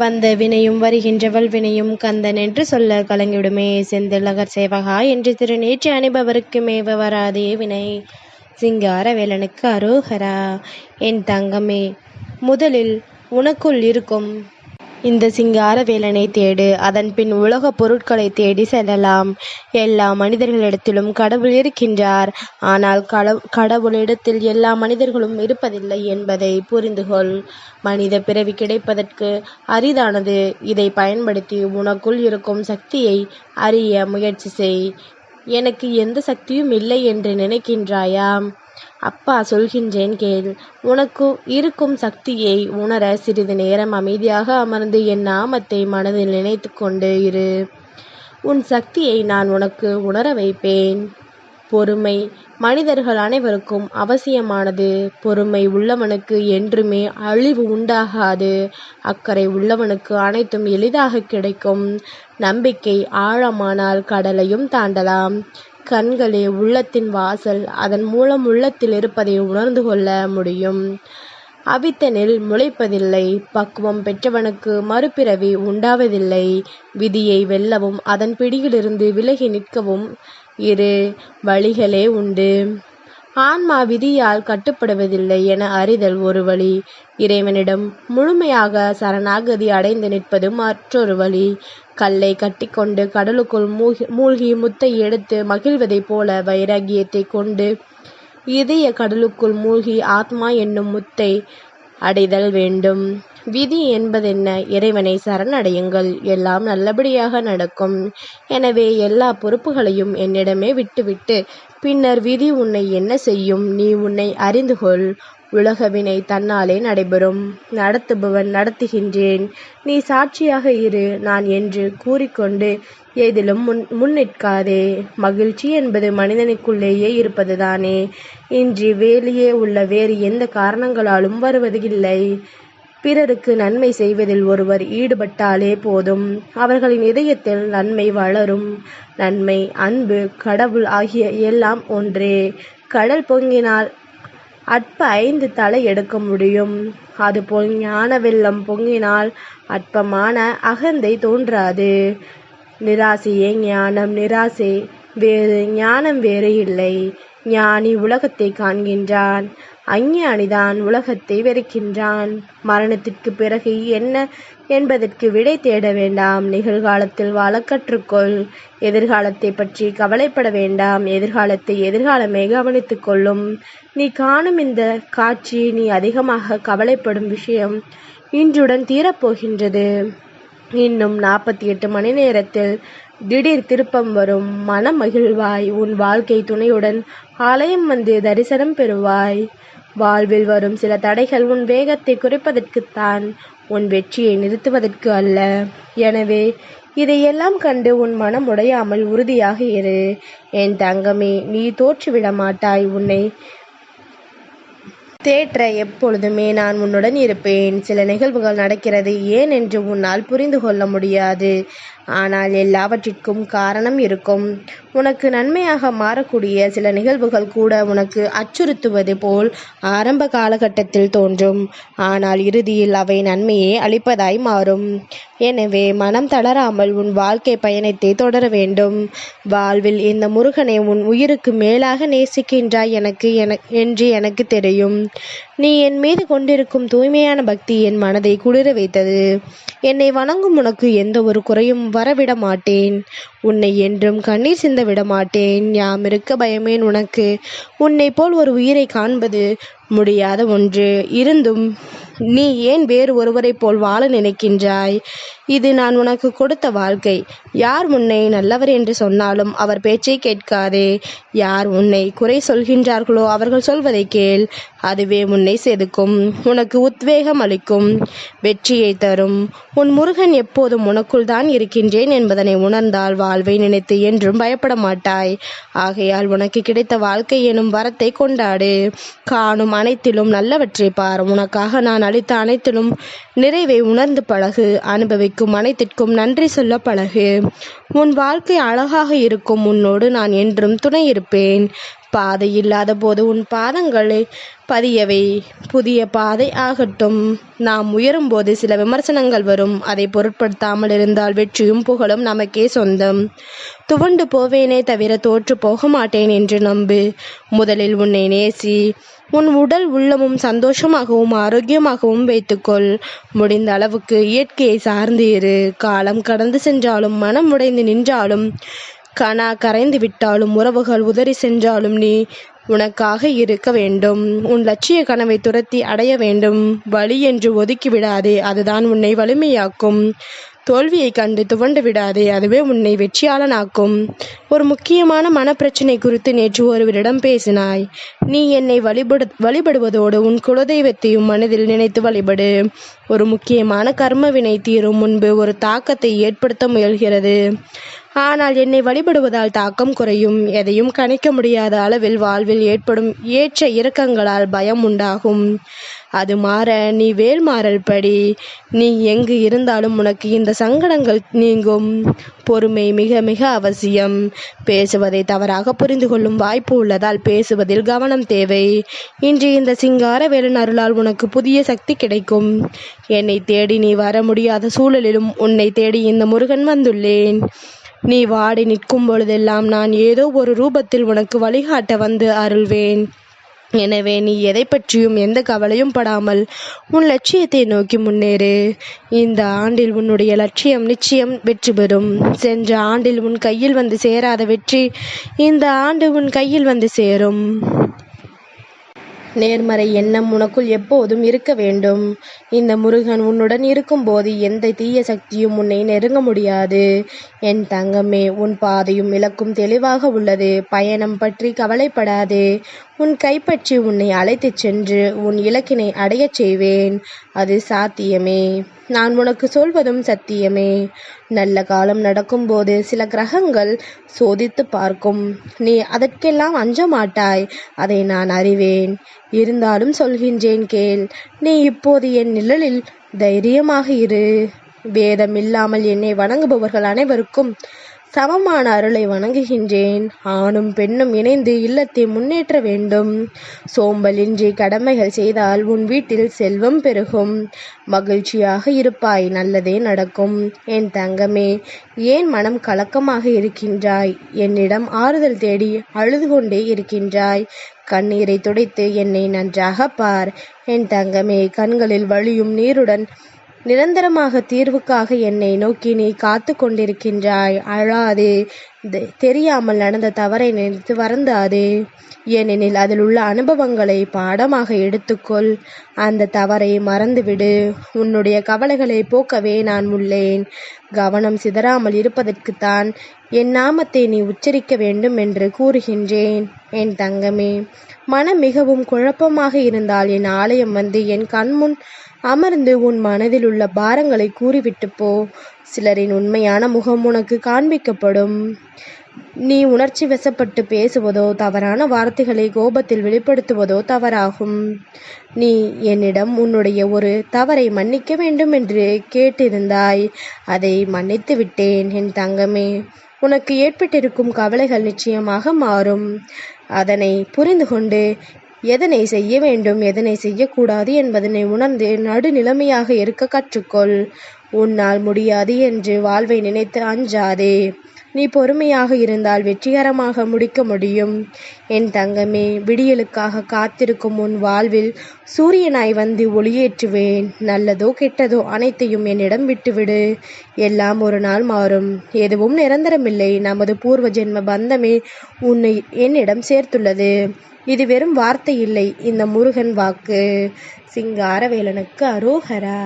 வந்த வினையும் வருகின்ற வல்வினையும் கந்தன் என்று சொல்ல கலங்கிவிடுமே. செந்திலகர் சேவகா என்று திருநேற்று அணிபவருக்கு மேவ வராதே வினை. சிங்கார வேலனுக்கு அரோகரா. என் தங்கமே, முதலில் உனக்குள் இருக்கும் இந்த சிங்கார வேலனை தேடு. அதன் பின் உலக பொருட்களை தேடி செல்லலாம். எல்லா மனிதர்களிடத்திலும் கடவுள் இருக்கின்றார். ஆனால் கடவுளிடத்தில் எல்லா மனிதர்களும் இருப்பதில்லை என்பதை புரிந்துகொள். மனித பிறவி கிடைப்பதற்கு அரிதானது. இதை பயன்படுத்தி உனக்குள் இருக்கும் சக்தியை அறிய முயற்சி செய். எனக்கு எந்த சக்தியும் இல்லை என்று நினைக்கின்றாயா? அப்பா சொல்கின்றேன் கேள். உனக்கு இருக்கும் சக்தியை உணர சிறிது நேரம் அமைதியாக அமர்ந்து என் நாமத்தை மனதில் நினைத்து கொண்டு இரு. உன் சக்தியை நான் உனக்கு உணர வைப்பேன். பொறுமை மனிதர்கள் அனைவருக்கும் அவசியமானது. பொறுமை உள்ளவனுக்கு என்றுமே அழிவு உண்டாகாது. அக்கறை உள்ளவனுக்கு அனைத்தும் எளிதாக கிடைக்கும். நம்பிக்கை ஆழமானால் கடலையும் தாண்டலாம். கண்களே உள்ளத்தின் வாசல். அதன் மூலம் உள்ளத்தில் இருப்பதை உணர்ந்து கொள்ள முடியும். அவித்த நெல் முளைப்பதில்லை. பக்குவம் பெற்றவனுக்கு மறுபிறவி உண்டாவதில்லை. விதியை வெல்லவும் அதன் பிடியிலிருந்து விலகி நிற்கவும் இரு வழிகளே உண்டு. ஆன்மா விதியால் கட்டுப்படுவதில்லை என அறிதல் ஒரு வழி. இறைவனிடம் முழுமையாக சரணாகதி அடைந்து நிற்பது மற்றொரு வழி. கல்லை கட்டிக்கொண்டு கடலுக்குள் மூழ்கி முத்தை எடுத்து மகிழ்வதைப் போல வைராகியத்தை கொண்டு இதய கடலுக்குள் மூழ்கி ஆத்மா என்னும் முத்தை அடைதல் வேண்டும். விதி என்பதென்ன? இறைவனை சரணடையுங்கள், எல்லாம் நல்லபடியாக நடக்கும். எனவே எல்லா பொறுப்புகளையும் என்னிடமே விட்டுவிட்டு பின்னர் விதி உன்னை என்ன செய்யும் நீ உன்னை அறிந்து கொள். உலக வினை தன்னாலே நடைபெறும். நடத்துபவன் நடத்துகின்றேன், நீ சாட்சியாக இரு நான் என்று கூறிக்கொண்டு ஏதிலும் முன்னிற்காதே. மகிழ்ச்சி என்பது மனிதனுக்குள்ளேயே இருப்பதுதானே இன்றி வெளியே உள்ள வேறு எந்த காரணங்களாலும் வருவது இல்லை. பிறருக்கு நன்மை செய்வதில் ஒருவர் ஈடுபட்டாலே போதும், அவர்களின் இதயத்தில் நன்மை வளரும். நன்மை, அன்பு, கடவுள் ஆகிய எல்லாம் ஒன்றே. கடல் பொங்கினால் அற்ப 5 தலை எடுக்க முடியும். அதுபோல் ஞான வெள்ளம் பொங்கினால் அற்பமான அகந்தை தோன்றாது. நிராசையே ஞானம். நிராசை வேறு, ஞானம் வேறு இல்லை. ஞானி உலகத்தை காண்கின்றான், அஞ்ஞானிதான் உலகத்தை வெறுக்கின்றான். மரணத்திற்கு பிறகு என்ன என்பதற்கு விடை தேட வேண்டாம். நிகழ்காலத்தில் வாழ கற்றுக்கொள். எதிர்காலத்தை பற்றி கவலைப்பட வேண்டாம். எதிர்காலத்தை எதிர்காலமே கவனித்துக் கொள்ளும். நீ காணும் இந்த காட்சி நீ அதிகமாக கவலைப்படும் விஷயம் இன்றுடன் தீரப்போகின்றது. இன்னும் 48 மணி நேரத்தில் திடீர் திருப்பம் வரும். மனம் மகிழ்வாய். உன் வாழ்க்கை துணையுடன் ஆலயம் வந்து தரிசனம் பெறுவாய். வாழ்வில் வரும் சில தடைகள் உன் வேகத்தை குறைப்பதற்குத்தான், உன் வெற்றியை நிறுத்துவதற்கு அல்ல. எனவே இதையெல்லாம் கண்டு உன் மனம் உடையாமல் உறுதியாக இரு. என் தங்கமே, நீ தோற்றுவிட மாட்டாய். உன்னை தேற்ற எப்பொழுதுமே நான் உன்னுடன் இருப்பேன். சில நிகழ்வுகள் நடக்கிறது ஏன் என்று உன்னால் புரிந்து கொள்ள முடியாது. ஆனால் எல்லாவற்றிற்கும் காரணம் இருக்கும். உனக்கு நன்மையாக மாறக்கூடிய சில நிகழ்வுகள் கூட உனக்கு அச்சுறுத்துவது போல் ஆரம்ப காலகட்டத்தில் தோன்றும். ஆனால் இறுதியில் அவை நன்மையை அளிப்பதாய் மாறும். எனவே மனம் தளராமல் உன் வாழ்க்கை பயணத்தை தொடர வேண்டும். வாழ்வில் இந்த முருகனை உன் உயிருக்கு மேலாக நேசிக்கின்றாய் என்று எனக்கு தெரியும். நீ என் மீது கொண்டிருக்கும் தூய்மையான பக்தி என் மனதை குளிர வைத்தது. என்னை வணங்கும் உனக்கு எந்த ஒரு குறையும் வரவிட மாட்டேன். உன்னை என்றும் கண்ணீர் சிந்த விட மாட்டேன். யாம் இருக்க பயமேன் உனக்கு. உன்னை போல் ஒரு உயிரை காண்பது முடியாத ஒன்று. இருந்தும் நீ ஏன் வேறு ஒருவரை போல் வாழ நினைக்கின்றாய்? இது நான் உனக்கு கொடுத்த வாழ்க்கை. யார் உன்னை நல்லவர் என்று சொன்னாலும் அவர் பேச்சை கேட்காதே. யார் உன்னை குறை சொல்கின்றார்களோ அவர்கள் சொல்வதை கேள். அதுவே உன்னை செதுக்கும், உனக்கு உத்வேகம் அளிக்கும், வெற்றியை தரும். உன் முருகன் எப்போதும் உனக்குள் தான் இருக்கின்றேன் என்பதனை உணர்ந்தால் வாழ்வை நினைத்து என்றும் பயப்பட மாட்டாய். ஆகையால் உனக்கு கிடைத்த வாழ்க்கை எனும் வரத்தை கொண்டாடு. காணும் அனைத்திலும் நல்லவற்றை பார். உனக்காக நான் அளித்த அனைத்திலும் நிறைவை உணர்ந்து பழகு. அனுபவிக்கும் அனைத்திற்கும் நன்றி சொல்ல பழகு. உன் வாழ்க்கை அழகாக இருக்கும். உன்னோடு நான் என்றும் துணை இருப்பேன். பாதை இல்லாத போது உன் பாதங்களை பதியவை, புதிய பாதை ஆகட்டும். நாம் உயரும்போது சில விமர்சனங்கள் வரும். அதை பொருட்படுத்தாமல் இருந்தால் வெற்றியும் புகழும் நமக்கே சொந்தம். துவண்டு போவேனே தவிர தோற்று போக மாட்டேன் என்று நம்பு. முதலில் உன்னை நேசி. உன் உடல் உள்ளமும் சந்தோஷமாகவும் ஆரோக்கியமாகவும் வைத்துக்கொள். முடிந்த அளவுக்கு இயற்கையை சார்ந்து இரு. காலம் கடந்து சென்றாலும், மனம் உடைந்து நின்றாலும், கனா கரைந்து விட்டாலும், உறவுகள் உதறி சென்றாலும் நீ உனக்காக இருக்க வேண்டும். உன் லட்சிய கனவை துரத்தி அடைய வேண்டும். வழி என்று ஒதுக்கி விடாதே, அதுதான் உன்னை வலிமையாக்கும். தோல்வியை கண்டு துவண்டு விடாதே, அதுவே உன்னை வெற்றியாளனாக்கும். ஒரு முக்கியமான மனப்பிரச்சனை குறித்து நேற்று ஒருவரிடம் பேசினாய். நீ என்னை வழிபடுவதோடு உன் குலதெய்வத்தையும் மனதில் நினைத்து வழிபடு. ஒரு முக்கியமான கர்மவினை தீரும் முன்பு ஒரு தாக்கத்தை ஏற்படுத்த முயல்கிறது. ஆனால் என்னை வழிபடுவதால் தாக்கம் குறையும். எதையும் கணிக்க முடியாத அளவில் வாழ்வில் ஏற்படும் ஏற்ற இறக்கங்களால் பயம் உண்டாகும். அது மாற நீ வேல்மாறல் படி. நீ எங்கு இருந்தாலும் உனக்கு இந்த சங்கடங்கள் நீங்கும். பொறுமை மிக மிக அவசியம். பேசுவதை தவறாக புரிந்து கொள்ளும் வாய்ப்பு உள்ளதால் பேசுவதில் கவனம் தேவை. இன்று இந்த சிங்காரவேலன் அருளால் உனக்கு புதிய சக்தி கிடைக்கும். என்னை தேடி நீ வர முடியாத சூழலிலும் உன்னை தேடி இந்த முருகன் வந்துள்ளேன். நீ வாடி நிற்கும் பொழுதெல்லாம் நான் ஏதோ ஒரு ரூபத்தில் உனக்கு வழிகாட்ட வந்து அருள்வேன். எனவே நீ எதை பற்றியும் எந்த கவலையும் படாமல் உன் லட்சியத்தை நோக்கி முன்னேறு. இந்த ஆண்டில் உன்னுடைய லட்சியம் நிச்சயம் வெற்றி பெறும். சென்ற ஆண்டில் உன் கையில் வந்து சேராத வெற்றி இந்த ஆண்டு உன் கையில் வந்து சேரும். நேர்மறை எண்ணம் உனக்குள் எப்போதும் இருக்க வேண்டும். இந்த முருகன் உன்னுடன் இருக்கும்போது எந்த தீய சக்தியும் உன்னை நெருங்க முடியாது. என் தங்கமே, உன் பாதையும் இலக்கும் தெளிவாக உள்ளது. பயணம் பற்றி கவலைப்படாதே. உன் கைப்பற்றி உன்னை அழைத்துச் சென்று உன் இலக்கினை அடையச் செய்வேன். அது சாத்தியமே. நான் உனக்கு சொல்வதும் சத்தியமே. நல்ல காலம் நடக்கும்போது சில கிரகங்கள் சோதித்து பார்க்கும். நீ அதற்கெல்லாம் அஞ்ச மாட்டாய். அதை நான் அறிவேன். இருந்தாலும் சொல்கின்றேன் கேள். நீ இப்போது என் நிழலில் தைரியமாக இரு. வேதம் இல்லாமல் என்னை வணங்குபவர்கள் அனைவருக்கும் சமமான அருளை வணங்குகின்றேன். ஆணும் பெண்ணும் இணைந்து இல்லத்தை முன்னேற்ற வேண்டும். சோம்பலின்றி கடமைகள் செய்தால் உன் வீட்டில் செல்வம் பெருகும். மகிழ்ச்சியாக இருப்பாய். நல்லதே நடக்கும். என் தங்கமே, ஏன் மனம் கலக்கமாக இருக்கின்றாய்? என்னிடம் ஆறுதல் தேடி அழுது கொண்டே இருக்கின்றாய். கண்ணீரை துடைத்து என்னை நன்றாக பார். என் தங்கமே, கண்களில் வழியும் நீருடன் நிரந்தரமாக தீர்வுக்காக என்னை நோக்கி நீ காத்து கொண்டிருக்கின்றாய். அழாதே. தெரியாமல் நடந்த தவறை நினைத்து வருந்தாதே. ஏனெனில் அதில் உள்ள அனுபவங்களை பாடமாக எடுத்துக்கொள். அந்த தவறை மறந்துவிடு. உன்னுடைய கவலைகளை போக்கவே நான் உள்ளேன். கவனம் சிதறாமல் இருப்பதற்குத்தான் என் நாமத்தை நீ உச்சரிக்க வேண்டும் என்று கூறுகின்றேன். என் தங்கமே, மனம் மிகவும் குழப்பமாக இருந்தால் என் ஆலயம் வந்து என் கண்முன் அமர்ந்து உன் மனதில் உள்ள பாரங்களை கூறிவிட்டு போ. சிலரின் உண்மையான முகம் உனக்கு காண்பிக்கப்படும். நீ உணர்ச்சி வசப்பட்டு பேசுவதோ தவறான வார்த்தைகளை கோபத்தில் வெளிப்படுத்துவதோ தவறாகும். நீ என்னிடம் உன்னுடைய ஒரு தவறை மன்னிக்க வேண்டும் என்று கேட்டிருந்தாய். அதை மன்னித்து விட்டேன். என் தங்கமே, உனக்கு ஏற்பட்டிருக்கும் கவலைகள் நிச்சயமாக மாறும். அதனை புரிந்து கொண்டு எதனை செய்ய வேண்டும் எதனை செய்யக்கூடாது என்பதனை உணர்ந்து நடுநிலைமையாக இருக்க கற்றுக்கொள். உன்னால் முடியாது என்று வாழ்வை நினைத்து அஞ்சாதே. நீ பொறுமையாக இருந்தால் வெற்றிகரமாக முடிக்க முடியும். என் தங்கமே, விடியலுக்காக காத்திருக்கும் உன் வாழ்வில் சூரியனாய் வந்து ஒளியேற்றுவேன். நல்லதோ கெட்டதோ அனைத்தையும் என்னிடம் விட்டுவிடு. எல்லாம் ஒரு நாள் மாறும். எதுவும் நிரந்தரமில்லை. நமது பூர்வ ஜென்ம பந்தமே உன்னை என்னிடம் சேர்த்துள்ளது. இது வெறும் வார்த்தை இல்லை, இந்த முருகன் வாக்கு. சிங்காரவேலனுக்கு அரோகரா.